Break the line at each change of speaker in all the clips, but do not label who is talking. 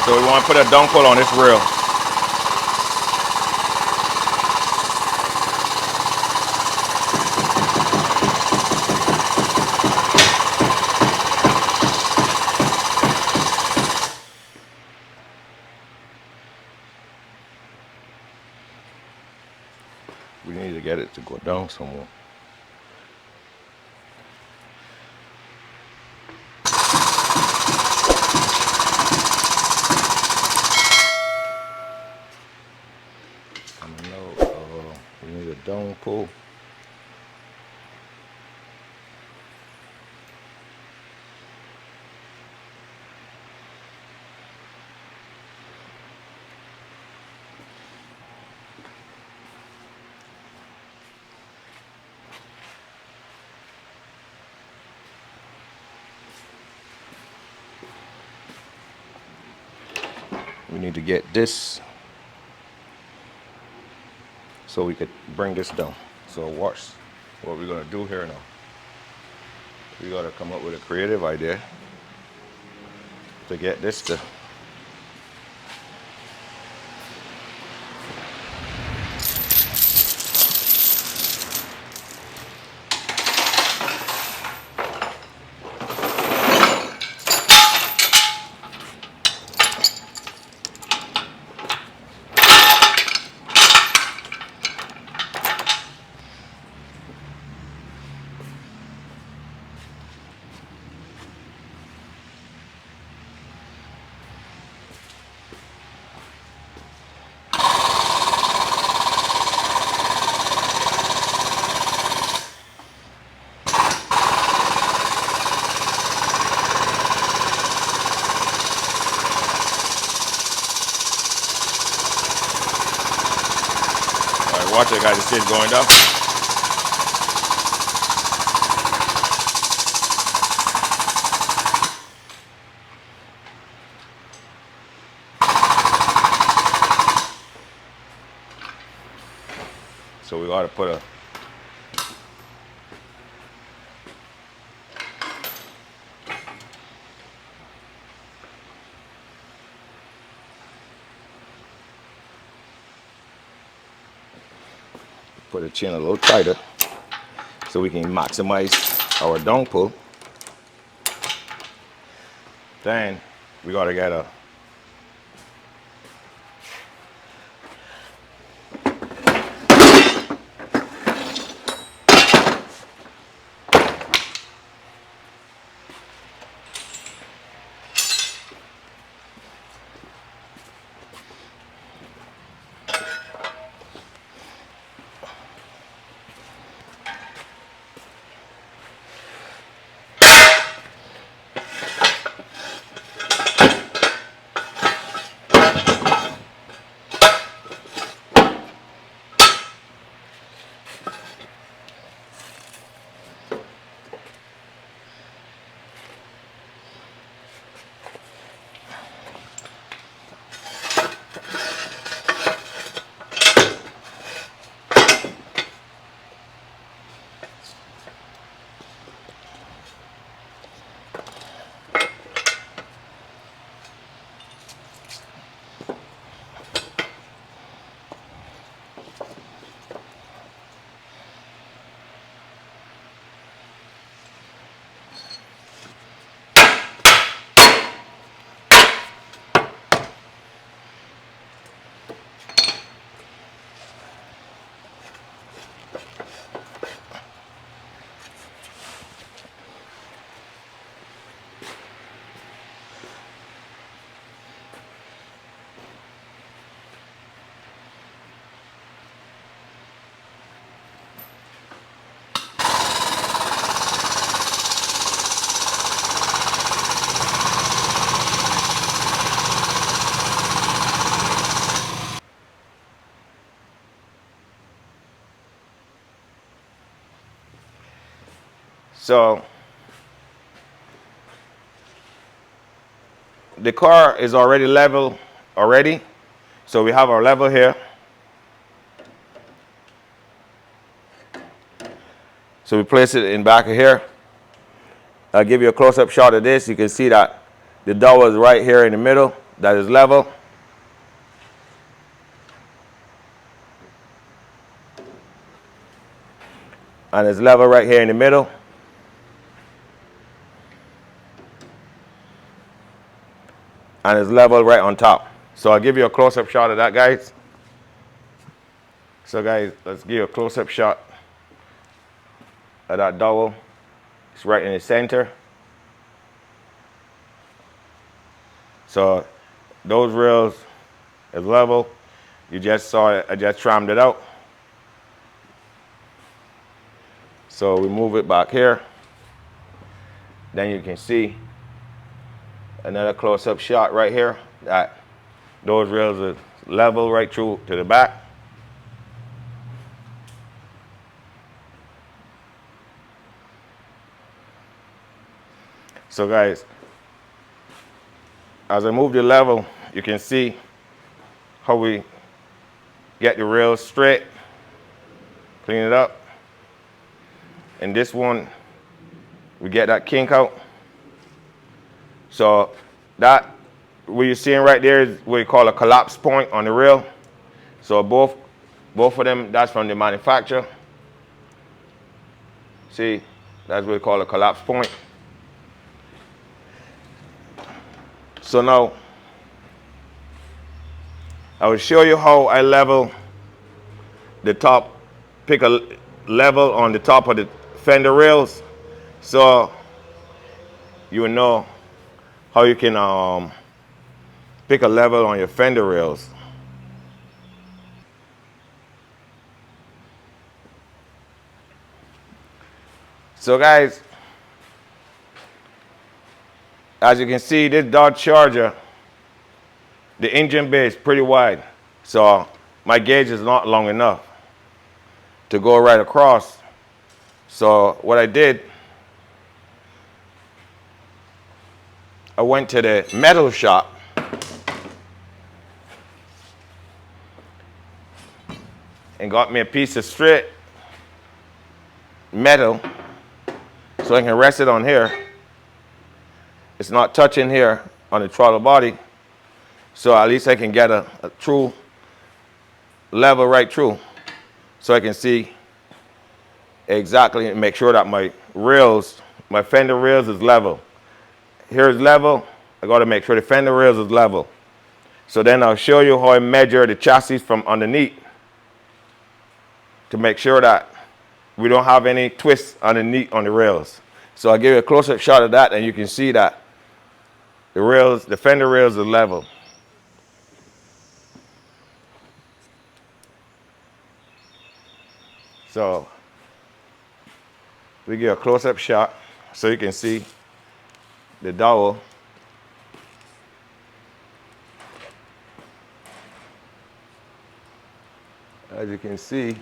So we want to put a dunk pull on this rail. We need to get it to go down some more. We need a dome pull. We need to get this so we could bring this down. So watch what we're gonna do here now. We gotta come up with a creative idea to get this to watch it, guys. It's going down. So we gotta put a chin a little tighter so we can maximize our dunk pull. Then we gotta get a so the car is already level already. So we have our level here. So we place it in back of here. I'll give you a close-up shot of this. You can see that the dowel is right here in the middle. that is level. And it's level right here in the middle. And it's level right on top. So I'll give you a close-up shot of that, guys. So guys, let's give you a close-up shot of that dowel. It's right in the center. So those rails is level. You just saw it, I just trimmed it out. So we move it back here. Then you can see another close-up shot right here that those rails are level right through to the back. So guys, as I move the level, you can see how we get the rails straight, clean it up. And this one, we get that kink out. So that, what you're seeing right there is what you call a collapse point on the rail. So both of them, that's from the manufacturer. See, that's what we call a collapse point. So now, I will show you how I level the top, pick a level on the top of the fender rails. So you will know how you can pick a level on your fender rails. So guys, as you can see, this Dodge Charger, the engine bay is pretty wide. So my gauge is not long enough to go right across. So what I did, I went to the metal shop and got me a piece of straight metal so I can rest it on here. It's not touching here on the throttle body. So at least I can get a true level right through. So I can see exactly and make sure that my rails, my fender rails is level. Here's level. I got to make sure the fender rails is level. So then I'll show you how I measure the chassis from underneath to make sure that we don't have any twists underneath on the rails. So I'll give you a close-up shot of that and you can see that the rails, the fender rails are level. So we get a close-up shot so you can see the dowel. As you can see,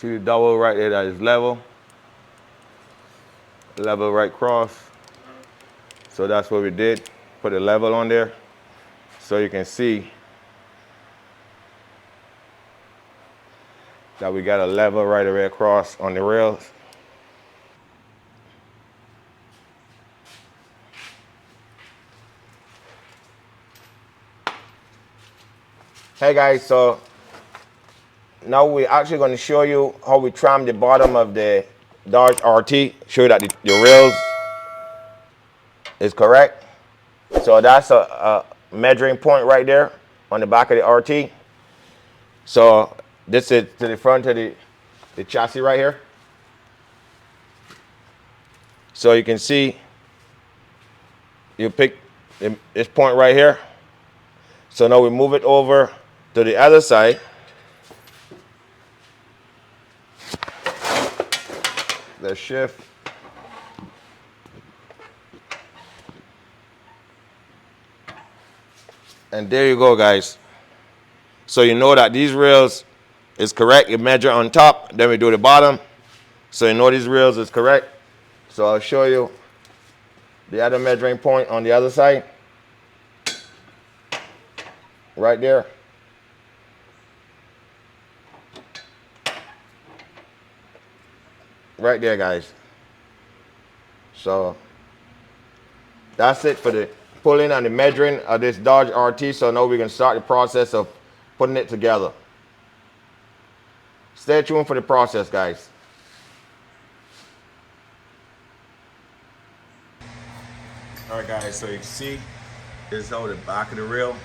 the dowel right there that is level. Level right cross. So that's what we did. Put a level on there so you can see that we got a level right away across on the rails. Hey guys, so now we're actually going to show you how we trim the bottom of the Dodge RT, show you that the rails is correct. So that's a measuring point right there on the back of the RT. So this is to the front of the chassis right here. So you can see, you pick this point right here. So now we move it over to the other side. Let's shift. And there you go, guys. So you know that these rails is correct. You measure on top, then we do the bottom. So you know these rails is correct. So I'll show you the other measuring point on the other side. Right there. Right there, guys. So that's it for the pulling and the measuring of this Dodge RT. So now we can start the process of putting it together. Stay tuned for the process, guys. All right, guys, so you can see this is how the back of the rail